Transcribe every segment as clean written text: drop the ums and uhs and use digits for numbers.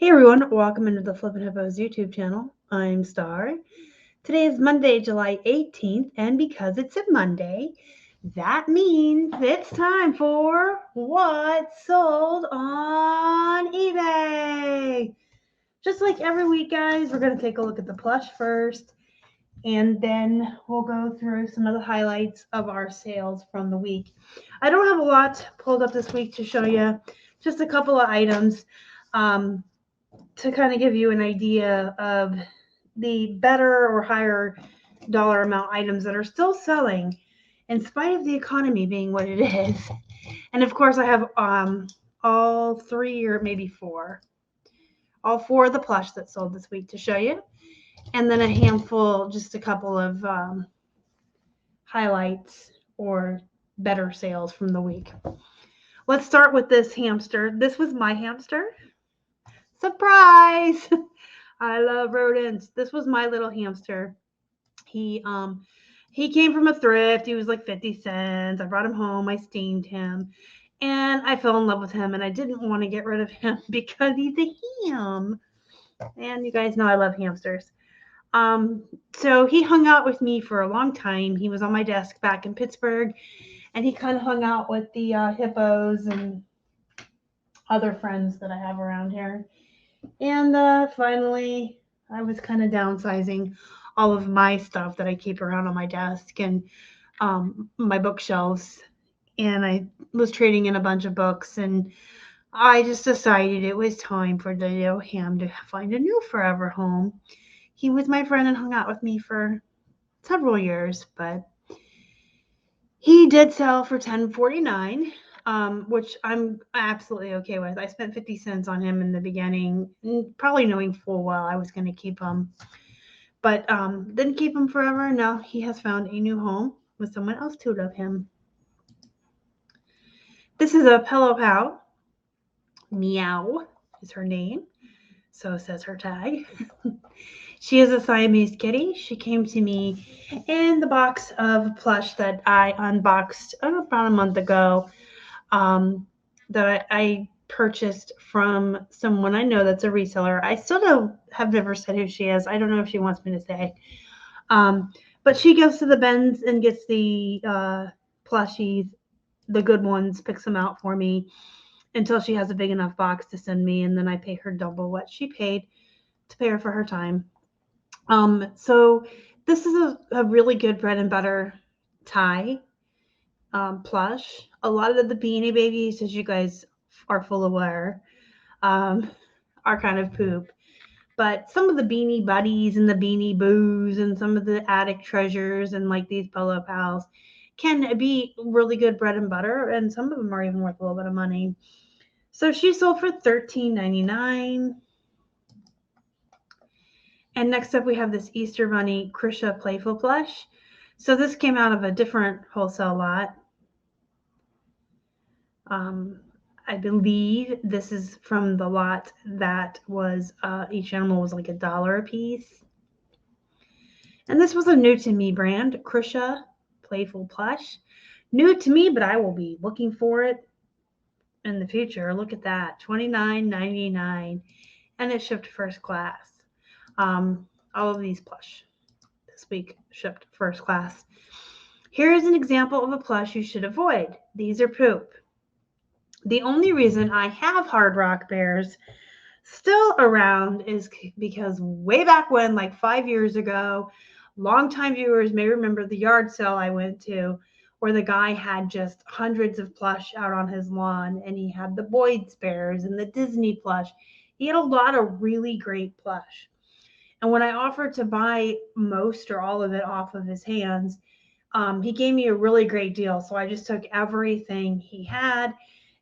Hey everyone, welcome into the Flippin' Hippos YouTube channel. I'm Star. Today is Monday, July 18th, and because it's a Monday, that means it's time for What's Sold on eBay. Just like every week, guys, we're going to take a look at the plush first, and then we'll go through some of the highlights of our sales from the week. I don't have a lot pulled up this week to show you, just a couple of items. To kind of give you an idea of the better or higher dollar amount items that are still selling in spite of the economy being what it is. And of course, I have all three or maybe all four of the plush that sold this week to show you. And then a handful, just a couple of highlights or better sales from the week. Let's start with this hamster. This was my hamster. Surprise! I love rodents. This was my little hamster. He came from a thrift. He was like 50 cents. I brought him home. I steamed him. And I fell in love with him. And I didn't want to get rid of him because he's a ham. And you guys know I love hamsters. So he hung out with me for a long time. He was on my desk back in Pittsburgh. And he kind of hung out with the hippos and other friends that I have around here. And finally, I was kind of downsizing all of my stuff that I keep around on my desk and my bookshelves. And I was trading in a bunch of books. And I just decided it was time for the little ham to find a new forever home. He was my friend and hung out with me for several years, but he did sell for $10.49. Which I'm absolutely okay with. I spent 50 cents on him in the beginning, probably knowing full well I was going to keep him, but didn't keep him forever. Now he has found a new home with someone else to love him. This is a Pillow Pal. Meow is her name, so says her tag. She is a Siamese kitty. She came to me in the box of plush that I unboxed about a month ago. That I purchased from someone I know that's a reseller. I still have never said who she is. I don't know if she wants me to say. But she goes to the bins and gets the plushies, the good ones, picks them out for me until she has a big enough box to send me, and then I pay her double what she paid to pay her for her time. So this is a really good bread and butter tie. Plush. A lot of the Beanie Babies, as you guys are full aware, are kind of poop. But some of the Beanie Buddies and the Beanie Boos and some of the Attic Treasures and like these Pillow Pals can be really good bread and butter, and some of them are even worth a little bit of money. So she sold for $13.99. And next up we have this Easter Bunny Krisha Playful Plush. So this came out of a different wholesale lot. I believe this is from the lot that was, each animal was like $1 a piece. And this was a new to me brand, Krisha Playful Plush. New to me, but I will be looking for it in the future. Look at that, $29.99. And it shipped first class. All of these plush this week shipped first class. Here is an example of a plush you should avoid. These are poop. The only reason I have Hard Rock Bears still around is because way back when, like 5 years ago, longtime viewers may remember the yard sale I went to where the guy had just hundreds of plush out on his lawn, and he had the Boyd's Bears and the Disney plush. He had a lot of really great plush. And when I offered to buy most or all of it off of his hands, he gave me a really great deal. So I just took everything he had.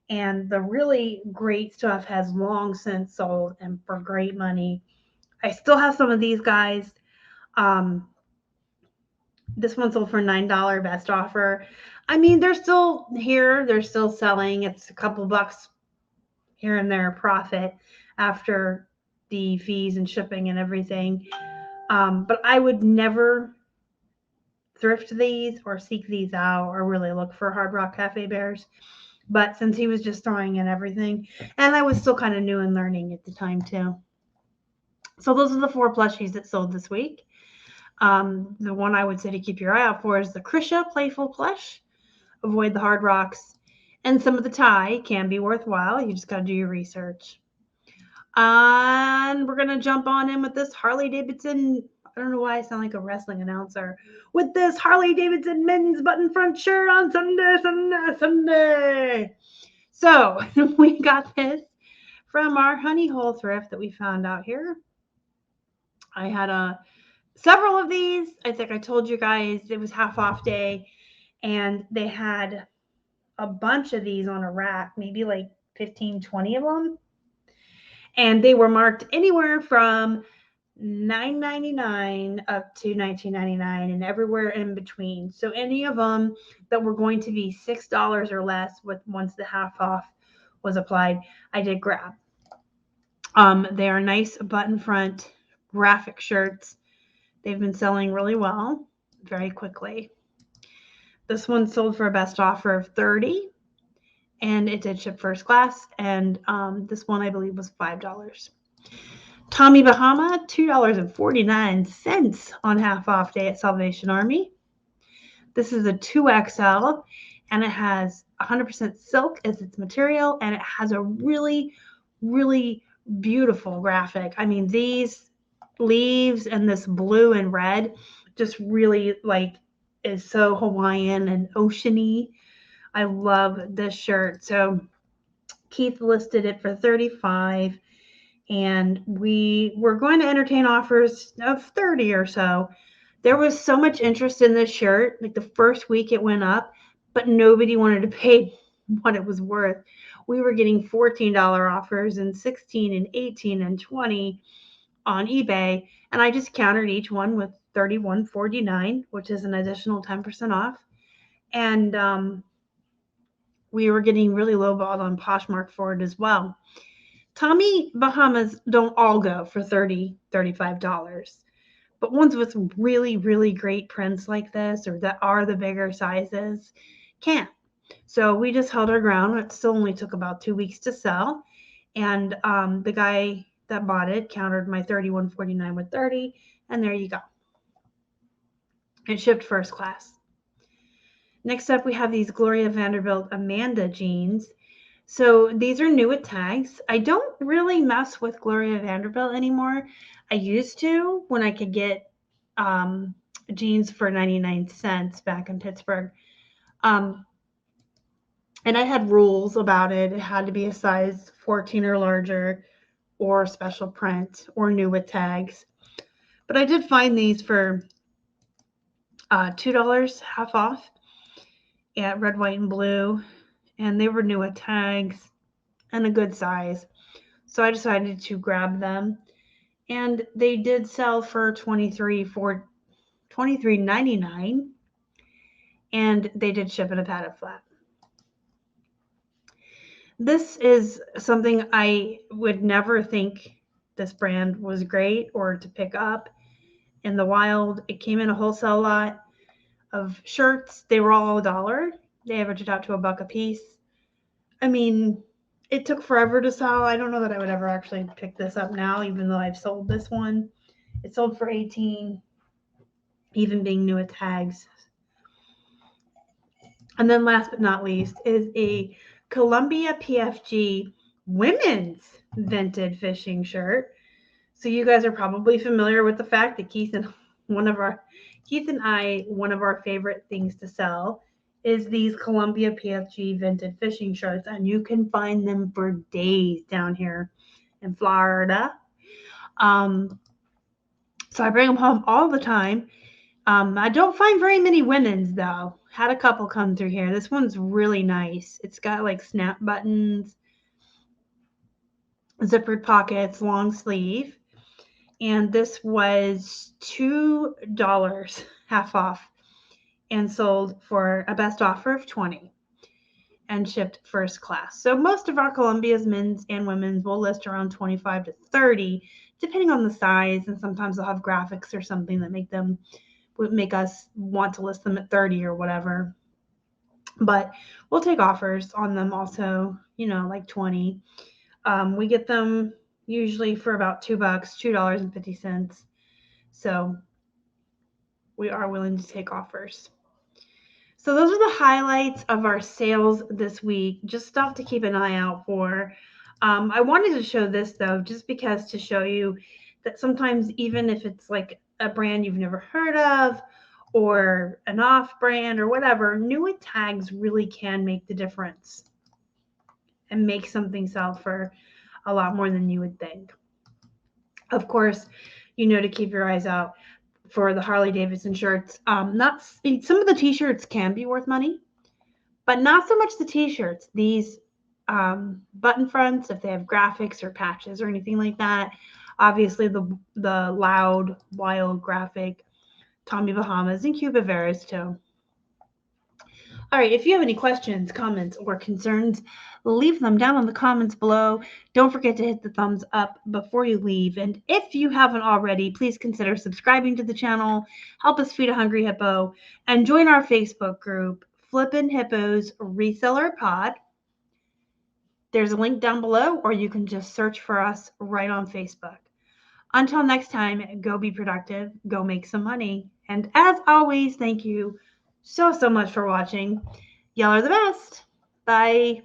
And the really great stuff has long since sold and for great money. I still have some of these guys. This one sold for $9 best offer. I mean, they're still here. They're still selling. It's a couple bucks here and there profit after the fees and shipping and everything. But I would never thrift these or seek these out or really look for Hard Rock Cafe Bears. But since he was just throwing in everything, and I was still kind of new and learning at the time too. So those are the 4 plushies that sold this week. The one I would say to keep your eye out for is the Krisha Playful Plush. Avoid the hard rocks. And some of the tie can be worthwhile. You just got to do your research. And we're going to jump on in with this Harley Davidson. I don't know why I sound like a wrestling announcer. With this Harley Davidson men's button front shirt on Sunday. So we got this from our honey hole thrift that we found out here. I had several of these. I think I told you guys it was half off day, and they had a bunch of these on a rack, maybe like 15, 20 of them. And they were marked anywhere from $9.99 up to $19.99 and everywhere in between. So any of them that were going to be $6 or less once the half off was applied, I did grab. They are nice button front graphic shirts. They've been selling really well, very quickly. This one sold for a best offer of $30, and it did ship first class. And this one I believe was $5. Tommy Bahama, $2.49 on half off day at Salvation Army. This is a 2XL, and it has 100% silk as its material, and it has a really, really beautiful graphic. I mean, these leaves and this blue and red just really is so Hawaiian and oceany. I love this shirt. So Keith listed it for $35. And we were going to entertain offers of 30 or so. There was so much interest in this shirt. Like the first week it went up, but nobody wanted to pay what it was worth. We were getting $14 offers and 16 and 18 and 20 on eBay. And I just countered each one with $31.49, which is an additional 10% off. And we were getting really lowballed on Poshmark for it as well. Tommy Bahamas don't all go for $30, $35, but ones with really, really great prints like this or that are the bigger sizes can. So we just held our ground. It still only took about 2 weeks to sell. And the guy that bought it countered my $31.49 with 30, and there you go. It shipped first class. Next up, we have these Gloria Vanderbilt Amanda jeans. So these are new with tags. I don't really mess with Gloria Vanderbilt anymore. I used to when I could get jeans for 99 cents back in Pittsburgh. And I had rules about it. It had to be a size 14 or larger or special print or new with tags. But I did find these for $2 half off at red, white, and blue. And they were new with tags and a good size. So I decided to grab them. And they did sell for $23.99. And they did ship in a padded flat. This is something I would never think this brand was great or to pick up in the wild. It came in a wholesale lot of shirts. They were all $1. They averaged out to $1 a piece. I mean, it took forever to sell. I don't know that I would ever actually pick this up now, even though I've sold this one. It sold for $18, even being new with tags. And then last but not least is a Columbia PFG women's vented fishing shirt. So you guys are probably familiar with the fact that Keith and I, one of our favorite things to sell is these Columbia PFG vented fishing shirts, and you can find them for days down here in Florida. So I bring them home all the time. I don't find very many women's though. Had a couple come through here. This one's really nice. It's got like snap buttons, zippered pockets, long sleeve. And this was $2 half off and sold for a best offer of $20 and shipped first class. So most of our Columbia's men's and women's will list around $25 to $30, depending on the size. And sometimes they'll have graphics or something that would make us want to list them at $30 or whatever. but we'll take offers on them also, like 20. We get them usually for about $2, $2.50. So we are willing to take offers. So those are the highlights of our sales this week. Just stuff to keep an eye out for. I wanted to show this though, just because to show you that sometimes even if it's like a brand you've never heard of or an off brand or whatever, new tags really can make the difference and make something sell for a lot more than you would think. Of course, to keep your eyes out for the Harley Davidson shirts. Not some of the t-shirts can be worth money, but not so much the t-shirts. These button fronts, if they have graphics or patches or anything like that. Obviously, the loud, wild graphic Tommy Bahamas and Cuba Veras too. All right, if you have any questions, comments, or concerns, leave them down in the comments below. Don't forget to hit the thumbs up before you leave. And if you haven't already, please consider subscribing to the channel, help us feed a hungry hippo, and join our Facebook group, Flippin' Hippos Reseller Pod. There's a link down below, or you can just search for us right on Facebook. Until next time, go be productive, go make some money. And as always, thank you so much for watching. Y'all are the best. Bye.